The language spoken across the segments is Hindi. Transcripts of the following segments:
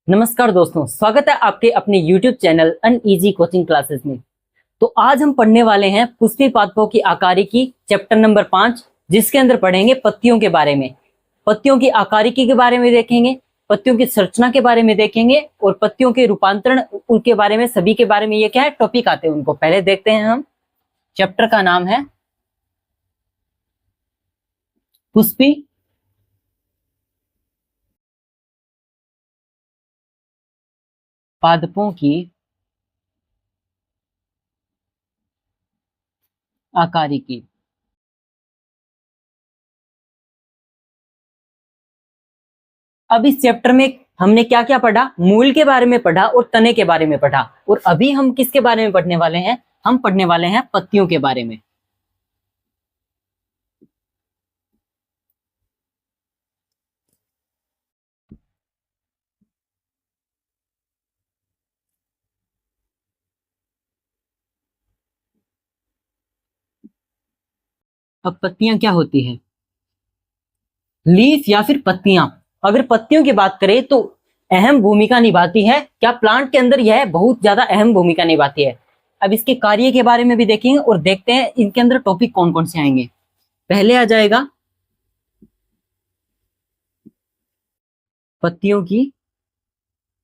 नमस्कार दोस्तों, स्वागत है आपके अपने YouTube channel uneasy coaching classes में। तो आज हम पढ़ने वाले हैं पुष्पी पादपों की आकारिकी चैप्टर नंबर 5, जिसके अंदर पढ़ेंगे पत्तियों के बारे में। पत्तियों की आकारिकी के बारे में देखेंगे, पत्तियों की संरचना के बारे में देखेंगे और पत्तियों के रूपांतरण उनके बारे में, सभी के बारे में ये क्या है टॉपिक आते हैं उनको पहले देखते हैं हम। चैप्टर का नाम है पुष्पी पादपों की आकारिकी। अब इस चैप्टर में हमने क्या क्या पढ़ा? मूल के बारे में पढ़ा और तने के बारे में पढ़ा। और अभी हम किसके बारे में पढ़ने वाले हैं? हम पढ़ने वाले हैं पत्तियों के बारे में। अब पत्तियां क्या होती है? लीफ या फिर पत्तियां। अगर पत्तियों की बात करें तो अहम भूमिका निभाती है। क्या प्लांट के अंदर यह बहुत ज्यादा अहम भूमिका निभाती है। अब इसके कार्य के बारे में भी देखेंगे और देखते हैं इनके अंदर टॉपिक कौन कौन से आएंगे। पहले आ जाएगा पत्तियों की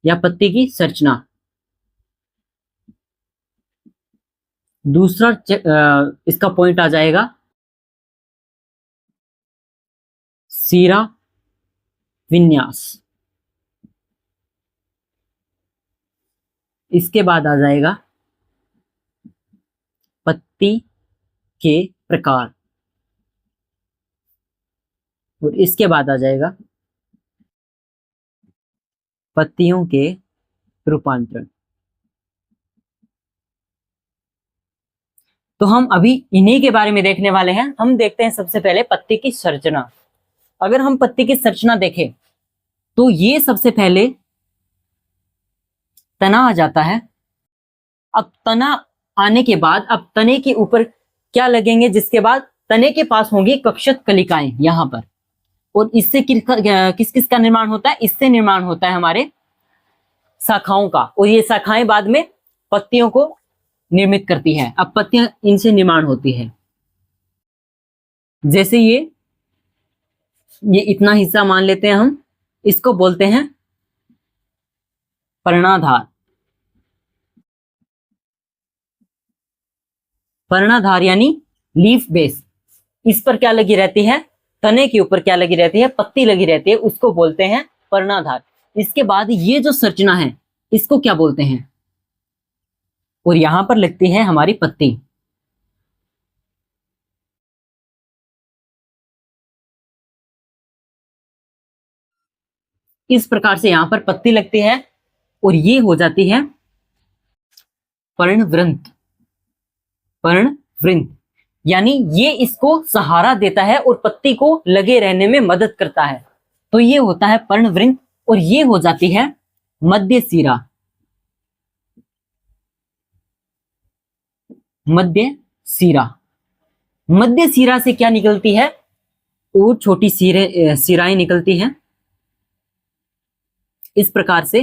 या पत्ती की संरचना। दूसरा इसका पॉइंट आ जाएगा सीरा विन्यास। इसके बाद आ जाएगा पत्ती के प्रकार और इसके बाद आ जाएगा पत्तियों के रूपांतरण। तो हम अभी इन्हीं के बारे में देखने वाले हैं। हम देखते हैं सबसे पहले पत्ती की संरचना। अगर हम पत्ती की संरचना देखें तो ये सबसे पहले तना आ जाता है। अब तना आने के बाद अब तने के ऊपर क्या लगेंगे, जिसके बाद तने के पास होंगी कक्षत कलिकाएं यहां पर। और इससे किस किस का निर्माण होता है? इससे निर्माण होता है हमारे शाखाओं का। और ये शाखाएं बाद में पत्तियों को निर्मित करती है। अब पत्तियां इनसे निर्माण होती है। जैसे ये इतना हिस्सा मान लेते हैं हम, इसको बोलते हैं पर्णाधार। पर्णाधार यानी लीफ बेस। इस पर क्या लगी रहती है? तने के ऊपर क्या लगी रहती है? पत्ती लगी रहती है, उसको बोलते हैं पर्णाधार। इसके बाद ये जो संरचना है इसको क्या बोलते हैं? और यहां पर लगती है हमारी पत्ती। इस प्रकार से यहां पर पत्ती लगती है और ये हो जाती है पर्णवृंत। पर्णवृंत यानी ये इसको सहारा देता है और पत्ती को लगे रहने में मदद करता है। तो ये होता है पर्णवृंत और ये हो जाती है मध्य सिरा। मध्य सिरा। मध्य सिरा से क्या निकलती है? और छोटी सिराएं निकलती हैं इस प्रकार से।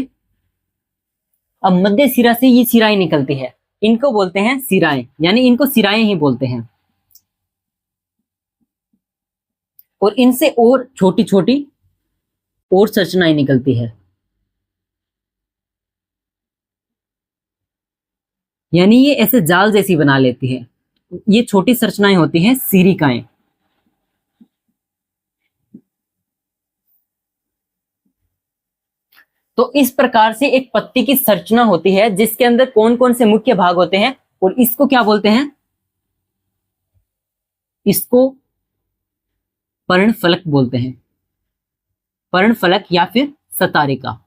अब मध्य सिरा से ये सिराएं निकलती है, इनको बोलते हैं सिराएं, यानी इनको सिराएं ही बोलते हैं। और इनसे और छोटी छोटी और संरचनाएं निकलती है, यानी ये ऐसे जाल जैसी बना लेती है। ये छोटी संरचनाएं होती हैं सिरिकाएं। तो इस प्रकार से एक पत्ती की संरचना होती है, जिसके अंदर कौन कौन से मुख्य भाग होते हैं। और इसको क्या बोलते हैं? इसको पर्णफलक बोलते हैं। पर्णफलक या फिर सतारिका।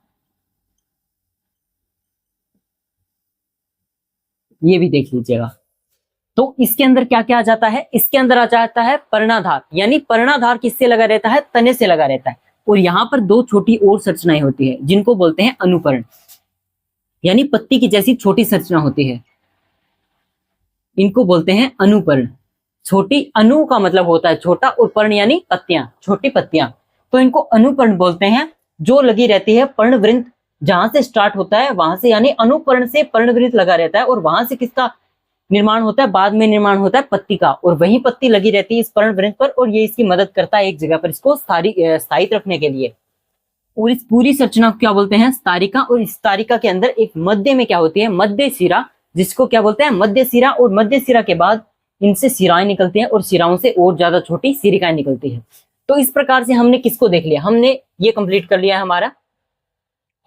ये भी देख लीजिएगा। तो इसके अंदर क्या क्या आ जाता है? इसके अंदर आ जाता है पर्णाधार, यानी पर्णाधार किससे लगा रहता है? तने से लगा रहता है। और यहां पर दो छोटी और संरचनाएं होती है जिनको बोलते हैं अनुपर्ण, यानी पत्ती की जैसी छोटी संरचना होती है, इनको बोलते हैं अनुपर्ण। छोटी, अनु का मतलब होता है छोटा और पर्ण यानी पत्तियां, छोटी पत्तियां। तो इनको अनुपर्ण बोलते हैं, जो लगी रहती है पर्णवृंत जहां से स्टार्ट होता है वहां से, यानी अनुपर्ण से पर्णवृंत लगा रहता है, और वहां से किसका निर्माण होता है, बाद में निर्माण होता है पत्ती का, और वही पत्ती लगी रहती है इस पर्णवृंत पर, और ये इसकी मदद करता है एक जगह पर इसको स्थायित रखने के लिए। और इस पूरी संरचना को क्या बोलते हैं, स्तरिका। और इस स्तरिका के अंदर एक मध्य में क्या होती है, मध्य शिरा, जिसको क्या बोलते हैं, मध्य शिरा। और मध्य शिरा के बाद इनसे शिराएं निकलती हैं, और शिराओं से और ज्यादा छोटी सिरिकाएं निकलती है। तो इस प्रकार से हमने किसको देख लिया, हमने ये कंप्लीट कर लिया है हमारा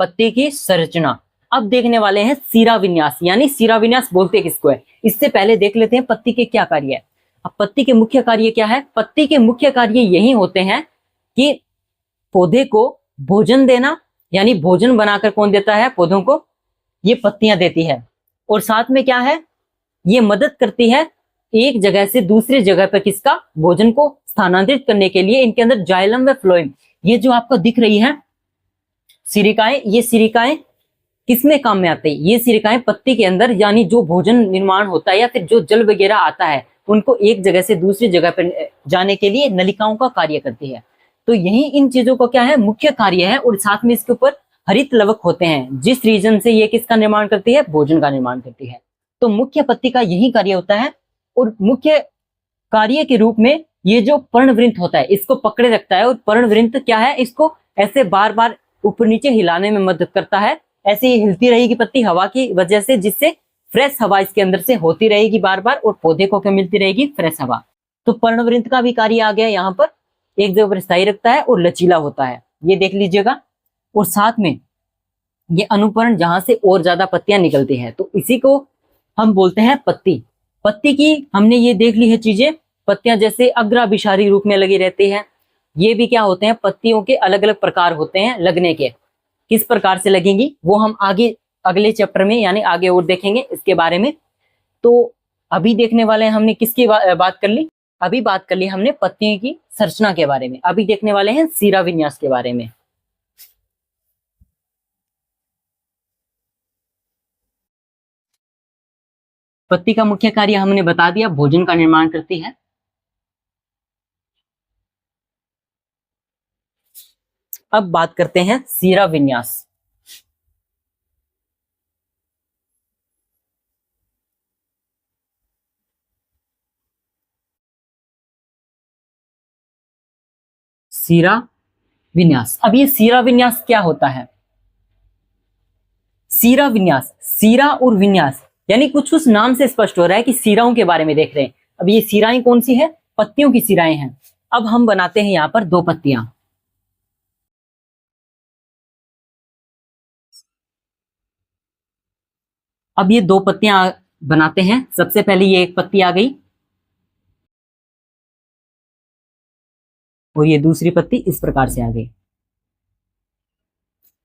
पत्ती की संरचना। अब देखने वाले हैं सीरा विन्यास, यानी सीरा विन्यास बोलते किसको है। इससे पहले देख लेते हैं पत्ती के क्या कार्य है। अब पत्ती के मुख्य कार्य क्या है, पत्ती के मुख्य कार्य यही होते हैं कि पौधे को भोजन देना, यानी भोजन बनाकर कौन देता है पौधों को, ये पत्तियां देती है। और साथ में क्या है, ये मदद करती है एक जगह से दूसरी जगह पर किसका, भोजन को स्थानांतरित करने के लिए। इनके अंदर जाइलम व फ्लोएम, ये जो आपको दिख रही है सिरिकाएं, ये सिरिकाएं किसमें काम में आते हैं, ये सिरिकाएं पत्ती के अंदर, यानी जो भोजन निर्माण होता है या फिर जो जल वगैरह आता है उनको एक जगह से दूसरी जगह पर जाने के लिए नलिकाओं का कार्य करती है। तो यही इन चीजों का क्या है, मुख्य कार्य है। और साथ में इसके ऊपर हरित लवक होते हैं, जिस रीजन से ये किसका निर्माण करती है, भोजन का निर्माण करती है। तो मुख्य पत्ती का यही कार्य होता है। और मुख्य कार्य के रूप में ये जो पर्णवृंत होता है इसको पकड़े रखता है। और पर्णवृंत क्या है, इसको ऐसे बार बार ऊपर नीचे हिलाने में मदद करता है। ऐसे ही हिलती रहेगी पत्ती हवा की वजह से, जिससे फ्रेश हवा इसके अंदर से होती रहेगी बार बार, और पौधे को क्या मिलती रहेगी, फ्रेश हवा। तो पर्णवृंत का भी कार्य आ गया यहाँ पर, एक जगह पर स्थायी रखता है और लचीला होता है, ये देख लीजिएगा। और साथ में ये अनुपर्ण, जहां से और ज्यादा पत्तियां निकलती हैं, तो इसी को हम बोलते हैं पत्ती। पत्ती की हमने ये देख ली है चीजें, पत्तियां जैसे अग्राभिसारी रूप में लगी रहती है। ये भी क्या होते हैं, पत्तियों के अलग अलग प्रकार होते हैं लगने के, किस प्रकार से लगेंगी वो हम आगे अगले चैप्टर में, यानी आगे और देखेंगे इसके बारे में। तो अभी देखने वाले हैं हमने किसकी बात कर ली, अभी बात कर ली हमने पत्तियों की संरचना के बारे में। अभी देखने वाले हैं सीरा विन्यास के बारे में। पत्ती का मुख्य कार्य हमने बता दिया, भोजन का निर्माण करती है। अब बात करते हैं सीरा विन्यास। सीरा विन्यास, अब ये सीरा विन्यास क्या होता है। सीरा विन्यास, सीरा और विन्यास, यानी कुछ कुछ नाम से स्पष्ट हो रहा है कि सीराओं के बारे में देख रहे हैं। अब ये सीराएं कौन सी है, पत्तियों की सीराएं हैं। अब हम बनाते हैं यहां पर दो पत्तियां। अब ये दो पत्तियां बनाते हैं। सबसे पहले ये एक पत्ती आ गई, और ये दूसरी पत्ती इस प्रकार से आ गई।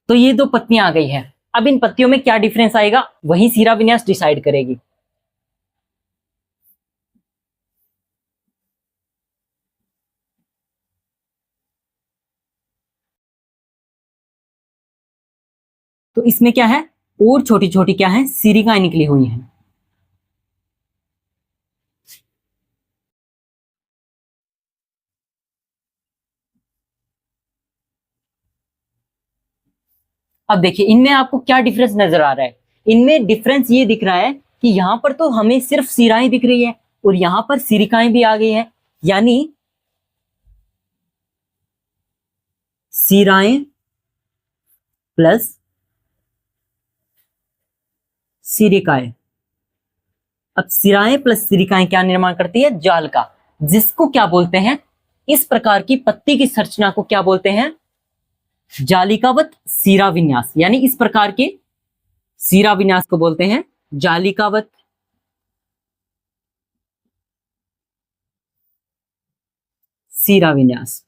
तो ये दो पत्तियां आ गई है। अब इन पत्तियों में क्या डिफरेंस आएगा, वही सीरा विन्यास डिसाइड करेगी। तो इसमें क्या है, और छोटी छोटी क्या है, सिरिकाएं निकली हुई हैं। अब देखिए इनमें आपको क्या डिफरेंस नजर आ रहा है। इनमें डिफरेंस ये दिख रहा है कि यहां पर तो हमें सिर्फ सिराएं दिख रही है, और यहां पर सिरिकाएं भी आ गई है, यानी सिराएं प्लस सिरिकाएं। अब सिराएं प्लस सिरिकाएं क्या निर्माण करती है, जाल का, जिसको क्या बोलते हैं, इस प्रकार की पत्ती की संरचना को क्या बोलते हैं, जालिकावत सीरा विन्यास। यानी इस प्रकार के सीरा विन्यास को बोलते हैं जालिकावत सीरा विन्यास।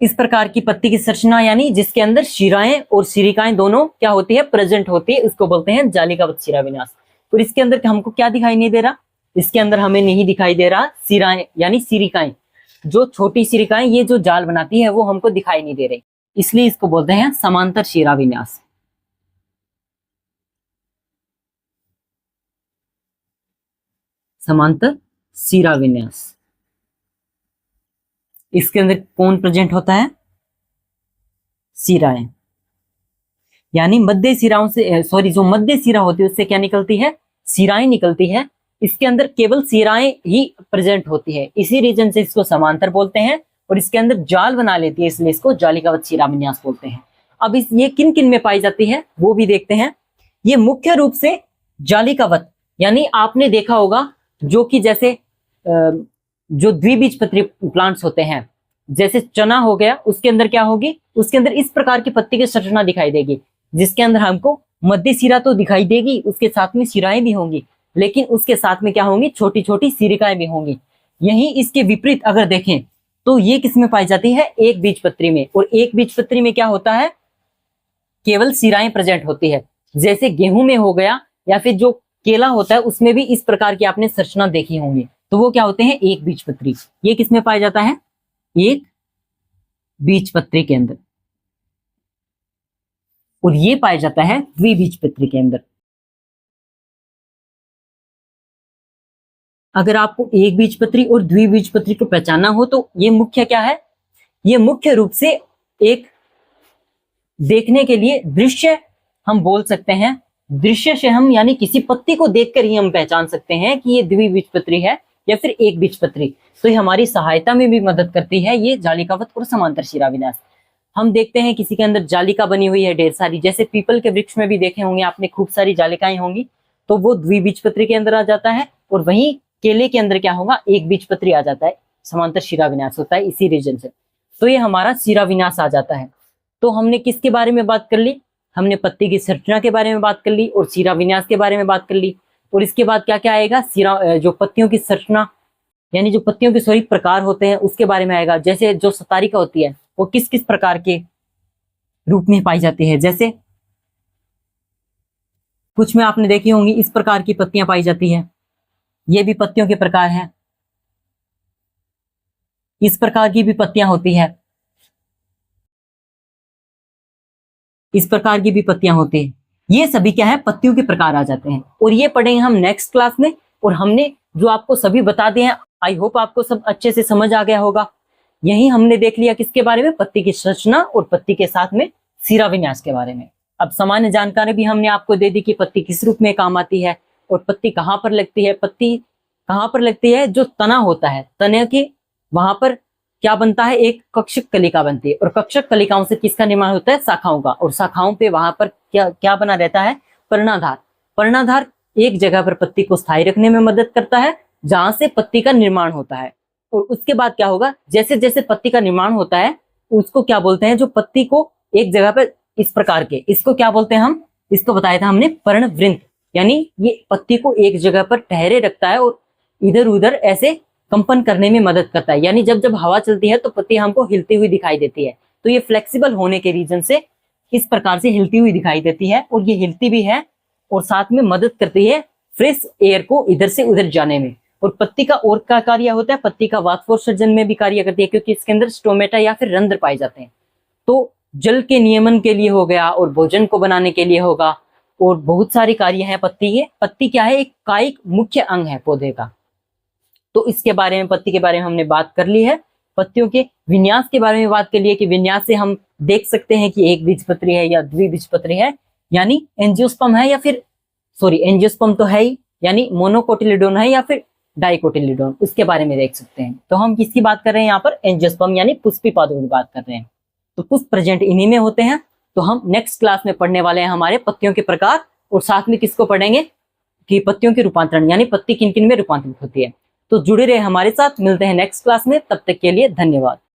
इस प्रकार की पत्ती की संरचना, यानी जिसके अंदर शिराएं और सिरिकाएं दोनों क्या होती है, प्रेजेंट होती है, उसको बोलते हैं जालिकावत शिरा विन्यास। और इसके अंदर हमको क्या दिखाई नहीं दे रहा, इसके अंदर हमें नहीं दिखाई दे रहा सिराएं यानी सिरिकाएं, जो छोटी सिरिकाएं ये जो जाल बनाती है वो हमको दिखाई नहीं दे रही, इसलिए इसको बोलते हैं समांतर शिरा विन्यास। समांतर शिरा विन्यास। इसके अंदर कौन प्रेजेंट होता है? सिराएं, यानी मध्य सिराओं से जो मध्य सिरा होती है उससे क्या निकलती है? सिराएं निकलती है। इसके अंदर केवल सिराएं ही प्रेजेंट होती है, इसी रीजन से इसको समांतर बोलते हैं और इसके अंदर जाल बना लेती है, इसलिए इसको जालिकावत शिरा विन्यास बोलते हैं। अब ये किन किन में पाई जाती है वो भी देखते हैं। ये मुख्य रूप से जालिकावत, यानी आपने देखा होगा जो कि जैसे जो द्विबीजपत्री प्लांट्स होते हैं, जैसे चना हो गया, उसके अंदर क्या होगी? उसके अंदर इस प्रकार की पत्ती की संरचना दिखाई देगी, जिसके अंदर हमको मध्य सिरा तो दिखाई देगी, उसके साथ में सिराएं भी होंगी, लेकिन उसके साथ में क्या होंगी? छोटी छोटी सिरिकाएं भी होंगी। यहीं इसके विपरीत अगर देखें तो ये किसमें पाई जाती है? एक बीजपत्री में। और एक बीजपत्री में क्या होता है? केवल सिराएं प्रेजेंट होती है। जैसे गेहूं में हो गया या फिर जो केला होता है उसमें भी इस प्रकार की आपने संरचना देखी होंगी, तो वो क्या होते हैं? एक बीजपत्री। ये किसमें पाया जाता है? एक बीजपत्री के अंदर। और ये पाया जाता है द्विबीजपत्री के अंदर। अगर आपको एक बीजपत्री और द्विबीजपत्री को पहचानना हो तो ये मुख्य क्या है? ये मुख्य रूप से एक देखने के लिए दृश्य हम बोल सकते हैं। दृश्य से हम यानी किसी पत्ती को देखकर ही हम पहचान सकते हैं कि ये द्विबीजपत्री है या फिर एक बीजपत्री। तो ये हमारी सहायता में भी मदद करती है, ये जालिकावत और समांतर शिरा विन्यास। हम देखते हैं किसी के अंदर जालिका बनी हुई है ढेर सारी, जैसे पीपल के वृक्ष में भी देखे होंगे आपने, खूब सारी जालिकाएं होंगी, तो वो द्विबीजपत्री के अंदर आ जाता है। और वहीं केले के अंदर क्या होगा? एक बीजपत्री आ जाता है, समांतर शिरा विन्यास होता है इसी रीजन से। तो ये हमारा शिरा विन्यास आ जाता है। तो हमने किसके बारे में बात कर ली? हमने पत्ती की संरचना के बारे में बात कर ली और शिरा विन्यास के बारे में बात कर ली। और इसके बाद क्या क्या आएगा? शिरा जो पत्तियों की संरचना, यानी जो पत्तियों के प्रकार होते हैं उसके बारे में आएगा। जैसे जो सतारिका होती है वो किस किस प्रकार के रूप में पाई जाती है, जैसे कुछ में आपने देखी होंगी इस प्रकार की पत्तियां पाई जाती है, ये भी पत्तियों के प्रकार हैं। इस प्रकार की भी पत्तियां होती है, इस प्रकार की भी पत्तियां होती है। ये सभी क्या है? पत्तियों के प्रकार आ जाते हैं। और ये पढ़ेंगे हम नेक्स्ट क्लास में। और हमने जो आपको सभी बता दिए हैं, आई होप आपको सब अच्छे से समझ आ गया होगा। यही हमने देख लिया किसके बारे में? पत्ती की संरचना और पत्ती के साथ में शिरा विन्यास के बारे में। अब सामान्य जानकारी भी हमने आपको दे दी कि पत्ती किस रूप में काम आती है और पत्ती कहाँ पर लगती है। पत्ती कहाँ पर लगती है? जो तना होता है, तने के वहां पर क्या बनता है? एक कक्षक कलिका बनती है। और कक्षक कलिकाओं से किसका निर्माण होता है? शाखाओं का। और शाखाओं पे वहां पर क्या क्या बना रहता है? पर्णाधार। पर्णाधार एक जगह पर पत्ती को स्थायी रखने में मदद करता है, जहां से पत्ती का निर्माण होता है। और उसके बाद क्या होगा? जैसे जैसे पत्ती का निर्माण होता है उसको क्या बोलते हैं? जो पत्ती को एक जगह पर इस प्रकार के, इसको क्या बोलते हैं हम? इसको बताया था हमने पर्णवृंत, यानी ये पत्ती को एक जगह पर ठहरे रखता है और इधर उधर ऐसे कंपन करने में मदद करता है। यानी जब जब हवा चलती है तो पत्ती हमको हिलती हुई दिखाई देती है। तो ये फ्लेक्सिबल होने के रीजन से इस प्रकार से हिलती हुई दिखाई देती है। और ये हिलती भी है और साथ में मदद करती है फ्रेश एयर को इधर से उधर जाने में। और पत्ती का और क्या कार्य होता है? पत्ती का वाष्पोत्सर्जन में भी कार्य करती है, क्योंकि इसके अंदर स्टोमेटा या फिर रंध्र पाए जाते हैं। तो जल के नियमन के लिए हो गया और भोजन को बनाने के लिए होगा, और बहुत सारी कार्य है पत्ती के। पत्ती क्या है? एक कायिक मुख्य अंग है पौधे का। तो इसके बारे में, पत्ती के बारे में हमने बात कर ली है। पत्तियों के विन्यास के बारे में बात कर ली है कि विन्यास से हम देख सकते हैं कि एक बीजपत्री है या द्विबीजपत्री है, यानी एंजियोस्पर्म है या फिर एंजियोस्पर्म तो है ही, यानी मोनोकोटिलिडोन है या फिर डाइकोटिलिडोन, उसके बारे में देख सकते हैं। तो हम किसकी बात कर रहे हैं यहाँ पर? एंजियोस्पर्म यानी पुष्पी पौधों की बात कर रहे हैं। तो पुष्प प्रेजेंट इन्हीं में होते हैं। तो हम नेक्स्ट क्लास में पढ़ने वाले हैं हमारे पत्तियों के प्रकार, और साथ में किसको पढ़ेंगे कि पत्तियों के रूपांतरण, यानी पत्ती किन किन में रूपांतरित होती है। तो जुड़े रहे हमारे साथ, मिलते हैं नेक्स्ट क्लास में। तब तक के लिए धन्यवाद।